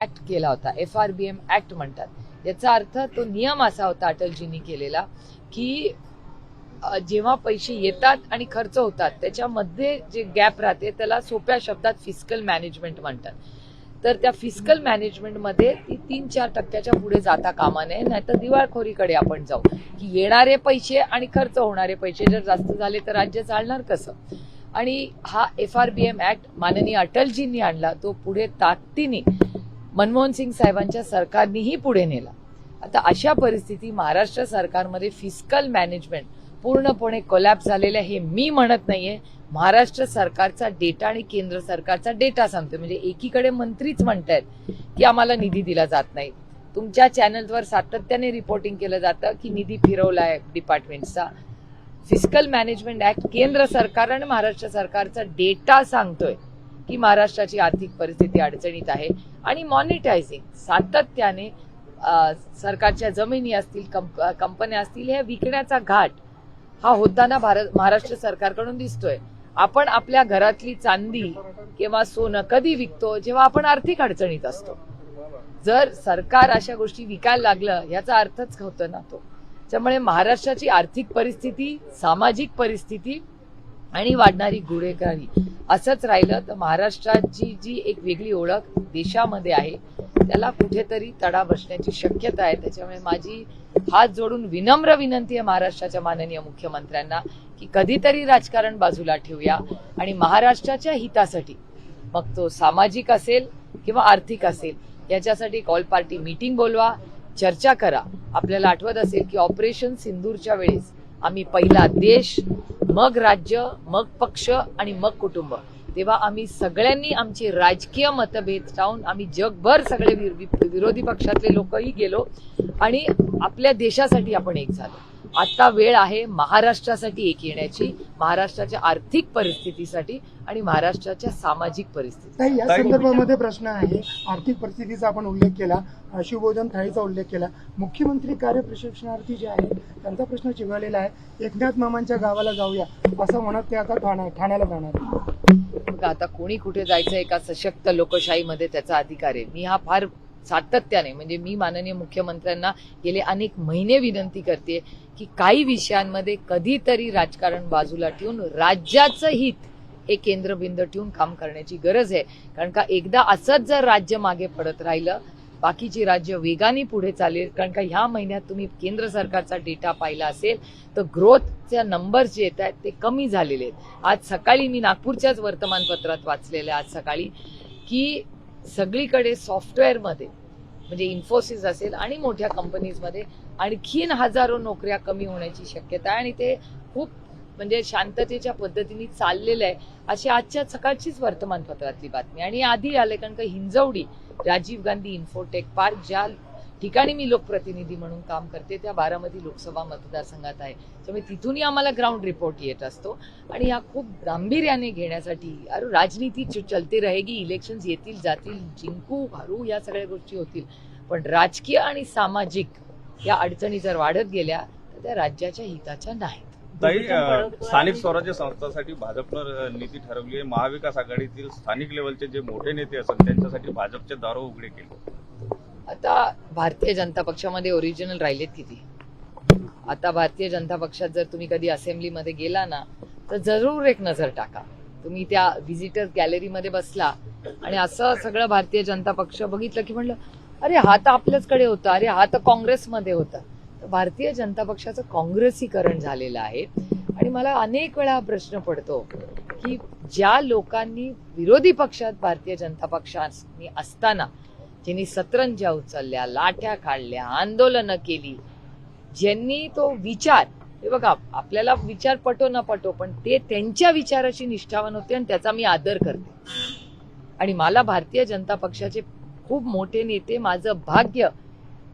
Act केला होता, FRBM act म्हणतात. याचा अर्थ तो नियम असा होता अटलजींनी केलेला की जेव्हा पैसे येतात आणि खर्च होतात त्याच्यामध्ये जे गॅप राहते त्याला सोप्या शब्दात फिस्कल मॅनेजमेंट म्हणतात. तर त्या फिस्कल मॅनेजमेंटमध्ये ती 3-4% पुढे जाता कामा नये, नाहीतर दिवाळखोरीकडे आपण जाऊ की येणारे पैसे आणि खर्च होणारे पैसे जर जास्त झाले तर राज्य चालणार कसं. आणि हा FRBM ऍक्ट माननीय अटलजींनी आणला, तो पुढे ताकदीने मनमोहन सिंग साहेबांच्या सरकारनेही पुढे नेला. आता अशा परिस्थिती महाराष्ट्र सरकारमध्ये फिस्कल मॅनेजमेंट पूर्णपणे कोलॅप्स झालेलं हे मी म्हणत नाहीये, महाराष्ट्र सरकारचा डेटा आणि केंद्र सरकारचा डेटा सांगतो. म्हणजे एकीकडे मंत्रीच म्हणतायत की आम्हाला निधी दिला जात नाही, तुमच्या चॅनलवर सातत्याने रिपोर्टिंग केलं जातं की निधी फिरवलाय डिपार्टमेंटचा. फिस्कल मॅनेजमेंट ऍक्ट केंद्र सरकार आणि महाराष्ट्र सरकारचा डेटा सांगतोय की महाराष्ट्राची आर्थिक परिस्थिती अडचणीत आहे. आणि मॉनिटायझिंग सातत्याने सरकारच्या जमिनी असतील, कंपन्या असतील, हे विकण्याचा घाट हा होताना महाराष्ट्र सरकारकडून दिसतोय. आपण आपल्या घरातली चांदी किंवा सोनं कधी विकतो? जेव्हा आपण आर्थिक अडचणीत असतो. जर सरकार अशा गोष्टी विकायला लागलं याचा अर्थच होतो ना तो. त्यामुळे महाराष्ट्राची आर्थिक परिस्थिती, सामाजिक परिस्थिती आणि वाढणारी गुन्हेगारी असंच राहिलं तर महाराष्ट्राची जी एक वेगळी ओळख देशामध्ये आहे त्याला कुठेतरी तडा बसण्याची शक्यता आहे. त्याच्यामुळे माझी हात जोडून विनम्र विनंती आहे महाराष्ट्राच्या माननीय मुख्यमंत्र्यांना की कधीतरी राजकारण बाजूला ठेवूया आणि महाराष्ट्राच्या हितासाठी, मग तो सामाजिक असेल किंवा आर्थिक असेल, याच्यासाठी ऑल पार्टी मीटिंग बोलवा, चर्चा करा. आपल्याला आठवत असेल की ऑपरेशन सिंदूरच्या वेळेस आम्ही पहिला देश, मग राज्य, मग पक्ष आणि मग कुटुंब, तेव्हा आम्ही सगळ्यांनी आमचे राजकीय मतभेद टाळून आम्ही जगभर सगळे विरोधी पक्षातले लोकही गेलो आणि आपल्या देशासाठी आपण एक झालो. आता वेळ आहे महाराष्ट्रासाठी एक येण्याची, महाराष्ट्राच्या आर्थिक परिस्थितीसाठी आणि महाराष्ट्राच्या सामाजिक परिस्थिती. या संदर्भामध्ये प्रश्न आहे, आर्थिक परिस्थितीचा आपण उल्लेख केला, शिवभोजन थाळीचा उल्लेख केला. मुख्यमंत्री कार्य प्रशिक्षणार्थी जे आहेत त्यांचा प्रश्न चिघळलेला आहे. एकनाथ मामांच्या गावाला जाऊया असं म्हणत ते आता ठाण्याला जाणार. आता कोणी कुठे जायचं, एका सशक्त लोकशाहीमध्ये त्याचा अधिकार आहे. मी हा फार सातत्याने म्हणजे मी माननीय मुख्यमंत्र्यांना गेले अनेक महिने विनंती करते की काही विषयांमध्ये कधीतरी राजकारण बाजूला ठेवून राज्याचं हित हे केंद्रबिंदू ठेवून काम करण्याची गरज आहे. कारण का एकदा असंच जर राज्य मागे पडत राहिलं, बाकीची राज्य वेगाने पुढे चालेल. कारण का ह्या महिन्यात तुम्ही केंद्र सरकारचा डेटा पाहिला असेल तर ग्रोथच्या नंबर्स जे येत आहेत ते कमी झालेले आहेत. आज सकाळी मी नागपूरच्याच वर्तमानपत्रात वाचलेलं आहे आज सकाळी की सगळीकडे सॉफ्टवेअरमध्ये म्हणजे इन्फोसिस असेल आणि मोठ्या कंपनीजमध्ये आणखीन हजारो नोकऱ्या कमी होण्याची शक्यता आहे आणि ते खूप म्हणजे शांततेच्या पद्धतीने चाललेलं आहे अशी आजच्या सकाळचीच वर्तमानपत्रातली बातमी. आणि आधी आले कारण का हिंजवडी राजीव गांधी इन्फोटेक पार्क ज्या ठिकाणी मी लोकप्रतिनिधी म्हणून काम करते त्या बारामती लोकसभा मतदारसंघात आहे. त्यामुळे तिथूनही आम्हाला ग्राउंड रिपोर्ट येत असतो आणि या खूप गांभीर्याने घेण्यासाठी अरे राजनीती चलती रहेगी, इलेक्शन्स येतील जातील, जिंकू हरू या सगळ्या गोष्टी होतील, पण राजकीय आणि सामाजिक या अडचणी जर वाढत गेल्या तर त्या राज्याच्या हिताच्या नाहीत. स्थानिक स्वराज्य संस्थांसाठी भाजपनं नीती ठरवली आहे. महाविकास आघाडीतील स्थानिक लेवलचे जे मोठे नेते असतात त्यांच्यासाठी भाजपचे दार उघडे केले. आता भारतीय जनता पक्षामध्ये ओरिजिनल राहिलेत किती? आता भारतीय जनता पक्षात जर तुम्ही कधी असेंब्लीमध्ये गेला ना तर जरूर एक नजर टाका. तुम्ही त्या व्हिजिटर गॅलरीमध्ये बसला आणि असं सगळं भारतीय जनता पक्ष बघितलं की म्हणलं अरे हा तर आपल्याचकडे होता, अरे हा तर काँग्रेसमध्ये होता. तर भारतीय जनता पक्षाचं काँग्रेसीकरण झालेलं आहे. आणि मला अनेक वेळा प्रश्न पडतो की ज्या लोकांनी विरोधी पक्षात भारतीय जनता पक्षाने असताना ज्यांनी सतरंज्या उचलल्या, लाठ्या काढल्या, आंदोलनं केली, ज्यांनी तो विचार, हे बघा आपल्याला विचार पटो न पटो पण ते त्यांच्या विचाराशी निष्ठावान होते आणि त्याचा मी आदर करते. आणि मला भारतीय जनता पक्षाचे खूप मोठे नेते, माझं भाग्य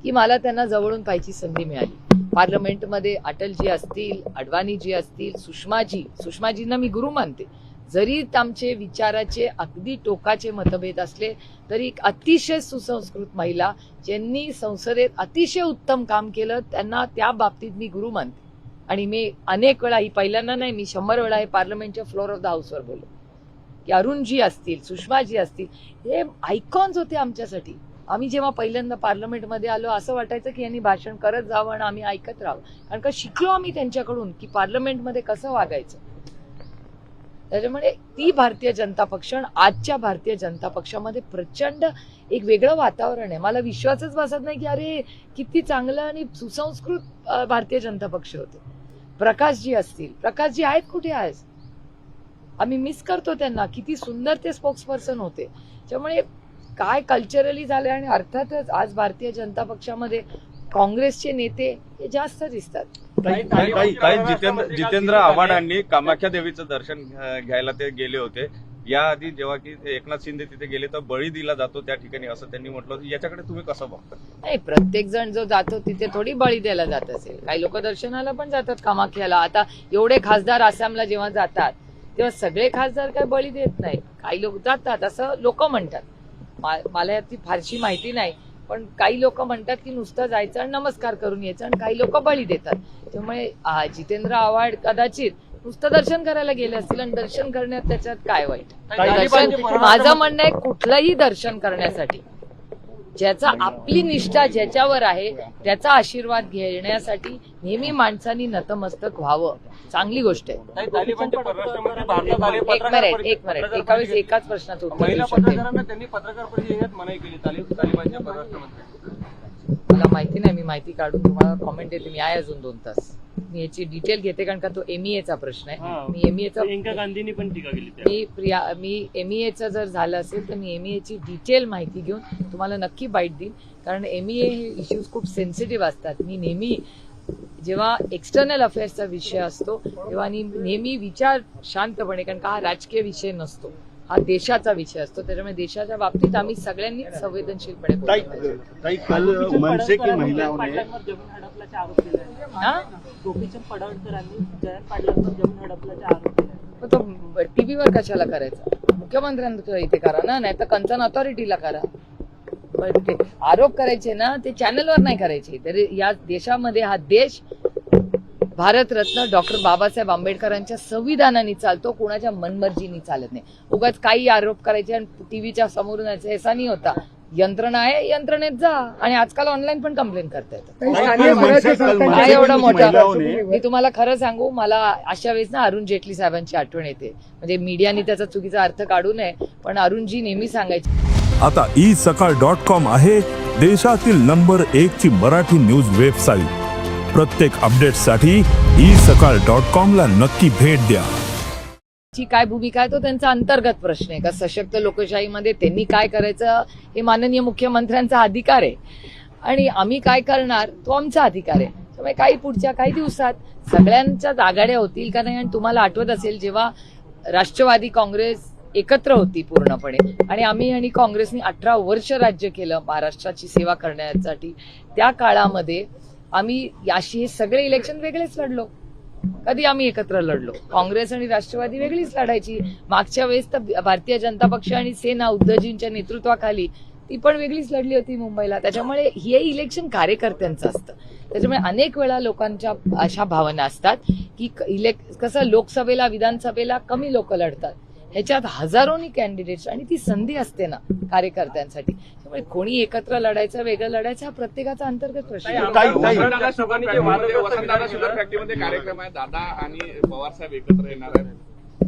की मला त्यांना जवळून पाहायची संधी मिळाली. पार्लमेंटमध्ये अटलजी असतील, अडवाणीजी असतील, सुषमाजींना मी गुरु मानते. जरी आमचे विचाराचे अगदी टोकाचे मतभेद असले तरी एक अतिशय सुसंस्कृत महिला ज्यांनी संसदेत अतिशय उत्तम काम केलं त्यांना त्या बाबतीत मी गुरु मानते. आणि मी अनेक वेळा, ही पहिल्यांदा नाही, मी 100 वेळा हे पार्लमेंटच्या फ्लोअर ऑफ द हाऊसवर बोललो की अरुणजी असतील, सुषमाजी असतील, हे आयकॉन्स होते आमच्यासाठी. आम्ही जेव्हा पहिल्यांदा पार्लमेंटमध्ये आलो असं वाटायचं की यांनी भाषण करत जावं आणि आम्ही ऐकत राहावं, कारण का शिकलो आम्ही त्यांच्याकडून की पार्लमेंटमध्ये कसं वागायचं. त्याच्यामुळे ती भारतीय जनता पक्ष आणि आजच्या भारतीय जनता पक्षामध्ये प्रचंड एक वेगळं वातावरण आहे. मला विश्वासच बसत नाही की अरे किती चांगलं आणि सुसंस्कृत भारतीय जनता पक्ष होते. प्रकाशजी असतील, प्रकाशजी आहेत कुठे आज, आम्ही मिस करतो त्यांना. किती सुंदर ते स्पोक्सपर्सन होते. त्यामुळे काय कल्चरली झाले. आणि अर्थातच आज भारतीय जनता पक्षामध्ये काँग्रेसचे नेते हे जास्त दिसतात. काही जितेंद्र आव्हाडांनी कामाख्या देवीचं दर्शन घ्यायला ते गेले होते. याआधी जेव्हा की एकनाथ शिंदे तिथे गेले तर बळी दिला जातो त्या ठिकाणी असं त्यांनी म्हटलं. याच्याकडे तुम्ही कसं बघता? नाही, प्रत्येक जण जो जातो तिथे थोडी बळी द्यायला जात असेल. काही लोक दर्शनाला पण जातात कामाख्याला. आता एवढे खासदार आसामला जेव्हा जातात तेव्हा सगळे खासदार काय बळी देत नाहीत. काही लोक जातात असं लोक म्हणतात. मला याची फारशी माहिती नाही, पण काही लोक म्हणतात की नुसतं जायचं आणि नमस्कार करून यायचं, आणि काही लोक बळी देतात. त्यामुळे जितेंद्र आव्हाड कदाचित नुसतं दर्शन करायला गेले असतील, आणि दर्शन करण्यात त्याच्यात काय वाईट. माझं म्हणणं आहे कुठलंही दर्शन करण्यासाठी ज्याचा आपली निष्ठा ज्याच्यावर आहे त्याचा आशीर्वाद घेण्यासाठी नेहमी माणसांनी नतमस्तक व्हावं. चांगली गोष्ट आहे. एक मिनिट एका वेळेस एकाच प्रश्नाचं उत्तर देऊ शकते. त्यांनी पत्रकार परिषदेत मनाई केली तालिबानच्या परराष्ट्रमंत्री. मला माहिती नाही, मी माहिती काढून तुम्हाला कॉमेंट देते. मी आहे अजून 2 तास. मी याची डिटेल घेते कारण का तो एमईएचा प्रश्न आहे. मी एमईएचा प्रियंका गांधींनी पण टीका केली. मी एमईएचं जर झालं असेल तर मी एमईएची डिटेल माहिती घेऊन तुम्हाला नक्की बाईट देईन, कारण एमईए हे इश्यूज खूप सेन्सिटिव्ह असतात. मी नेहमी जेव्हा एक्सटर्नल अफेअर्सचा विषय असतो तेव्हा नेहमी विचार शांतपणे, कारण का हा राजकीय विषय नसतो, हा देशाचा विषय असतो. त्याच्यामुळे देशाच्या बाबतीत आम्ही सगळ्यांनी संवेदनशीलपणे बोललं पाहिजे. कल मनसे की महिलाओं ने गोपीचंद पडळकरांनी जयंत पाटलांवर जमीन हडपल्याचे आरोप केले. तो टीव्हीवर कशाला करायचा? मुख्यमंत्र्यांच्या इथे करा ना, नाही तर कन्सर्न अथॉरिटीला करा. ते आरोप करायचे ना ते चॅनलवर नाही करायचे. तरी या देशामध्ये हा देश भारतरत्न डॉक्टर बाबासाहेब आंबेडकरांच्या संविधानाने चालतो, कोणाच्या मनमर्जीने चालत नाही. उगाच काही आरोप करायचे आणि टीव्हीच्या समोरून यायचं असा नाही होता. यंत्रणा आहे, यंत्रणेत जा. आणि आजकाल ऑनलाईन पण कंप्लेंट करता येतं. काय एवढं मोठं. मी तुम्हाला खरं सांगू, मला अशा वेळेस ना अरुण जेटली साहेबांची आठवण येते. म्हणजे मीडियाने त्याचा चुकीचा अर्थ काढू नये, पण अरुणजी नेहमी सांगायचे. आता isakal.com आहे देशातील नंबर 1 ची मराठी न्यूज वेबसाईट. प्रत्येक अपडेटसाठी isakal.com ला नक्की भेट द्या. ची काय भूमिका आहे तो त्यांचा अंतर्गत प्रश्न आहे. का सशक्त लोकशाहीमध्ये त्यांनी काय करायचं हे माननीय मुख्यमंत्र्यांचा अधिकार आहे, आणि आम्ही काय करणार तो आमचा अधिकार आहे. त्यामुळे काही पुढच्या काही दिवसात सगळ्यांच्याच आघाड्या होतील का नाही. आणि तुम्हाला आठवत असेल जेव्हा राष्ट्रवादी काँग्रेस एकत्र होती पूर्णपणे, आणि आम्ही आणि काँग्रेसने 18 वर्ष राज्य केलं महाराष्ट्राची सेवा करण्यासाठी, त्या काळामध्ये आम्ही याशी हे सगळे इलेक्शन वेगळेच लढलो. कधी आम्ही एकत्र लढलो. काँग्रेस आणि राष्ट्रवादी वेगळीच लढायची. मागच्या वेळेस तर भारतीय जनता पक्ष आणि सेना उद्धवजींच्या नेतृत्वाखाली ती पण वेगळीच लढली होती मुंबईला. त्याच्यामुळे हे इलेक्शन कार्यकर्त्यांचं असतं. त्याच्यामुळे अनेक वेळा लोकांच्या अशा भावना असतात की कसं लोकसभेला विधानसभेला कमी लोक लढतात, ह्याच्यात हजारोनी कॅन्डिडेट्स, आणि ती संधी असते ना कार्यकर्त्यांसाठी. त्यामुळे कोणी एकत्र लढायचं वेगळं लढायचं हा प्रत्येकाचा अंतर्गत प्रश्न आहे. कार्यक्रम आहे, दादा आणि पवार साहेब एकत्र येणार आहेत.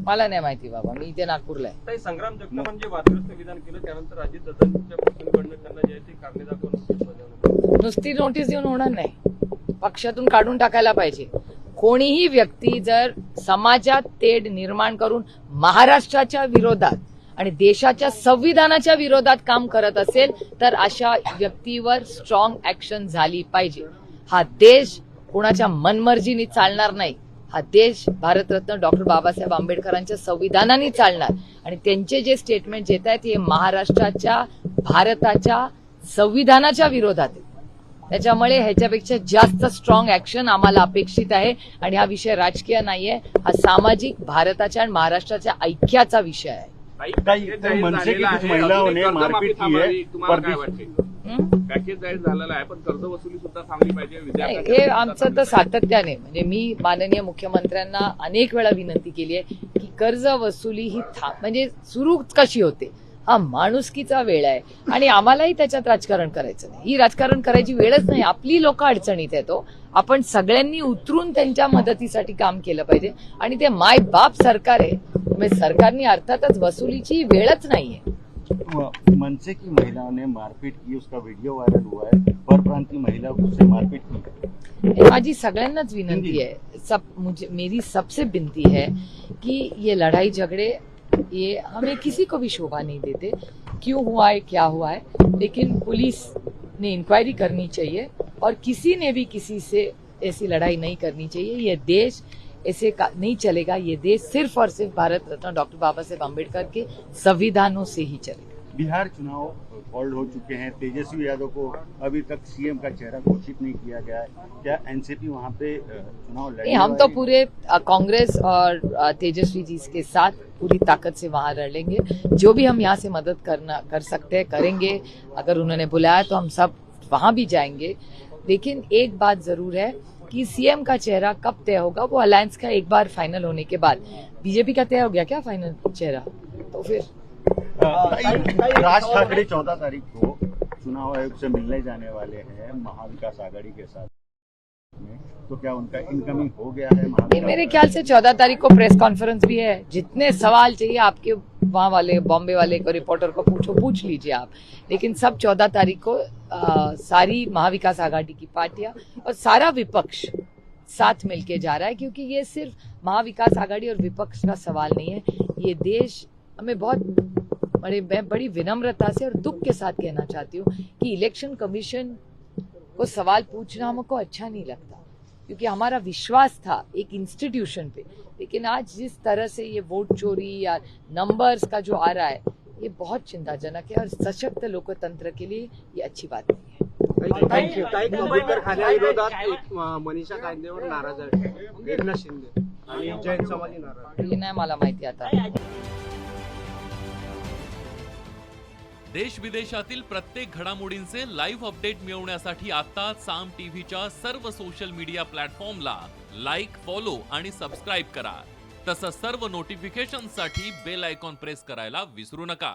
मला नाही माहिती बाबा, मी इथे नागपूरला आहे. संग्राम जगतापांचे वादग्रस्त विधान केलं, त्यानंतर अजित दादांच्या पक्षाकडनं त्यांना जे ती कारणे दाखवून नुसती नोटीस देऊन होणार नाही, पक्षातून काढून टाकायला पाहिजे. कोणीही व्यक्ती जर समाजात तेढ निर्माण करून महाराष्ट्राच्या विरोधात आणि देशाच्या संविधानाच्या विरोधात काम करत असेल तर अशा व्यक्तीवर स्ट्रॉंग ऍक्शन झाली पाहिजे. हा देश कोणाच्या मनमर्जीने चालणार नाही. हा देश भारतरत्न डॉक्टर बाबासाहेब आंबेडकरांच्या संविधानाने चालणार, आणि त्यांचे जे स्टेटमेंट येत आहेत हे महाराष्ट्राच्या भारताच्या संविधानाच्या विरोधात आहे. त्याच्यामुळे ह्याच्यापेक्षा जास्त स्ट्रॉंग ऍक्शन आम्हाला अपेक्षित आहे. आणि हा विषय राजकीय नाहीये, हा सामाजिक भारताच्या आणि महाराष्ट्राच्या ऐक्याचा विषय आहे. मनसे की कुछ महिलाओं ने मारपीट की है. पॅकेज जाहीर झालेलं आहे, पण कर्ज वसुली सुद्धा थांबली पाहिजे. हे आमचं तर सातत्याने, म्हणजे मी माननीय मुख्यमंत्र्यांना अनेक वेळा विनंती केली आहे की कर्ज वसुली ही म्हणजे सुरू कशी होते. हा माणुसकीचा वेळ आहे आणि आम्हालाही त्याच्यात राजकारण करायचं नाही. ही राजकारण करायची वेळच नाही. आपली लोक अडचणीत येतो. आपण सगळ्यांनी उतरून त्यांच्या मदतीसाठी काम केलं पाहिजे आणि ते माय बाप सरकार आहे. म्हणजे सरकारने अर्थातच वसुलीची वेळच नाहीये. मनसे की महिलाओं ने मारपीट की, उसका वीडियो वायरल हुआ है, परप्रांतीय महिला से मारपीट की। माझी सगळ्यांनाच विनंती है, मेरी सबसे विनती है कि ये लड़ाई झगड़े ये हमें किसी को भी शोभा नहीं देते. क्यों हुआ है, क्या हुआ है, लेकिन पुलिस ने इंक्वायरी करनी चाहिए और किसी ने भी किसी से ऐसी लड़ाई नहीं करनी चाहिए. ये देश ऐसे नहीं चलेगा. ये देश सिर्फ और सिर्फ भारत रत्न डॉक्टर बाबा साहेब अम्बेडकर के संविधानों से ही चलेगा. बिहार चुनाव कॉल्ड हो चुके हैं, तेजस्वी यादव को अभी तक सीएम का चेहरा घोषित नहीं किया गया है, क्या एनसीपी वहां पे चुनाव लड़ेगी? हम तो पूरे कांग्रेस और तेजस्वी जी के साथ पूरी ताकत से वहां लड़ेंगे. जो भी हम यहाँ से मदद कर सकते हैं करेंगे. अगर उन्होंने बुलाया तो हम सब वहां भी जाएंगे. लेकिन एक बात जरूर है कि सीएम का चेहरा कब तय होगा वो अलायंस का एक बार फाइनल होने के बाद. बीजेपी का तय हो गया क्या फाइनल चेहरा? तो फिर राज ठाकरे 14 तारीख को चुनाव आयोग से मिलने जाने वाले हैं महाविकास आघाड़ी के साथ में, तो क्या उनका इनकमिंग हो गया है? नहीं, मेरे ख्याल से 14 तारीख को प्रेस कॉन्फ्रेंस भी है. जितने सवाल चाहिए आपके वहाँ वाले बॉम्बे वाले को रिपोर्टर को पूछ लीजिए आप. लेकिन सब 14 तारीख को सारी महाविकास आघाड़ी की पार्टियां और सारा विपक्ष साथ मिलके जा रहा है. क्योंकि ये सिर्फ महाविकास आघाड़ी और विपक्ष का सवाल नहीं है. ये देश हमें मैं बड़ी विनम्रता से और दुख के साथ कहना चाहती हूँ कि इलेक्शन कमीशन को सवाल पूछना हमको अच्छा नहीं लगता. क्योंकि हमारा विश्वास था एक इंस्टीट्यूशन पे. लेकिन आज जिस तरह से ये वोट चोरी या नंबर्स का जो आ रहा है ये बहुत चिंताजनक है और सशक्त लोकतंत्र के लिए ये अच्छी बात नहीं है. कबूतर खाण्याविरोधात मनीषा कायदेवर नाराज आहे एकनाथ शिंदे आणि जैन समाजी नाराज. हे नाही मला माहिती आता. देश विदेशातील प्रत्येक घडामोडींचे लाईव्ह अपडेट मिळवण्यासाठी आता साम टीव्हीच्या सर्व सोशल मीडिया प्लॅटफॉर्मला लाईक, फॉलो आणि सबस्क्राईब करा. तसंच सर्व नोटिफिकेशनसाठी बेल आयकॉन प्रेस करायला विसरू नका.